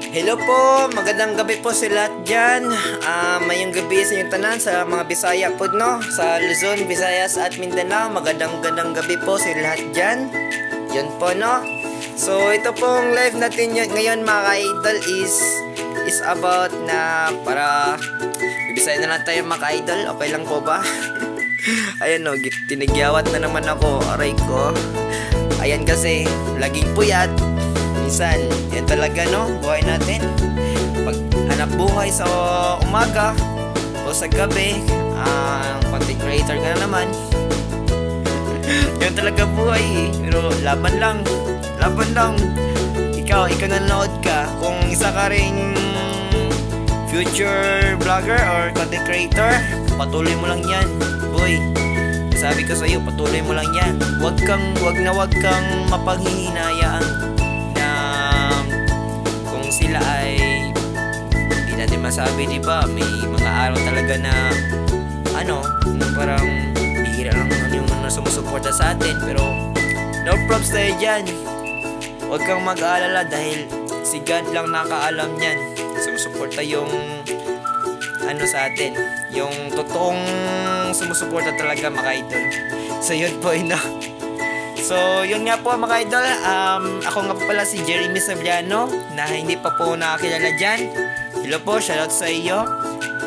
Hello po, magandang gabi po sa lahat dyan. Mayong gabi sa inyong tanan sa mga Bisaya po, no? Sa Luzon, Visayas at Mindanao. Magandang gabi po sa lahat dyan. Yun po, no? So, ito pong live natin ngayon mga ka-idol is about na para Bisaya na lang tayo mga ka-idol. Okay lang po ba? Ayan no, tinigyawat na naman ako. Aray ko. Ayan kasi, laging puyat. Minsan, yan talaga no, buhay natin. Pag hanap buhay sa umaga o sa gabi, content creator ka na naman. Yan talaga buhay eh. Pero laban lang. Ikaw nanonood ka. Kung isa ka ring future vlogger or content creator, patuloy mo lang yan, boy. Sabi ko sa iyo, patuloy mo lang yan. Wag kang mapanghihinayaan sila ay hindi natin masabi, di ba? May mga araw talaga na parang bihira lang yung sumusuporta sa atin, pero no props tayo dyan. Huwag kang mag-aalala dahil si God lang nakaalam yan. Sumusuporta yung sa atin, yung totoong sumusuporta talaga mga idol. So yun po So, yun nga po mga idol, ako nga po pala si Jeremy Sabriano na hindi pa po nakakilala dyan. Hello po, shoutout sa iyo.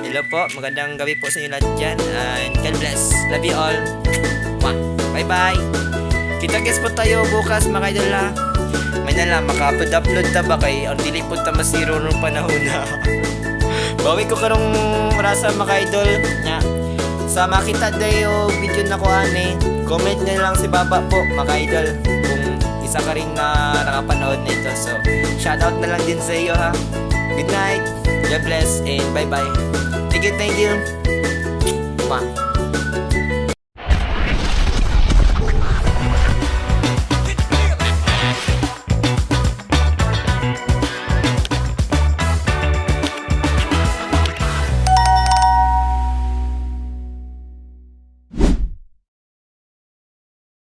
Hello po, magandang gabi po sa inyo lahat dyan. And God bless. Love you all. Bye bye. Kita-kits po tayo bukas mga idol ha. May na lang, maka-upload ta ba kay ang dili po ta masiro nung panahon na. Bawi ko karong rasa mga idol nya. Sa makita dayo video na ko comment na lang si Baba po mga idol kung isa ka rin na nakapanood nito. So shoutout na lang din sa iyo ha. Good night, God bless, and bye bye. Thank you.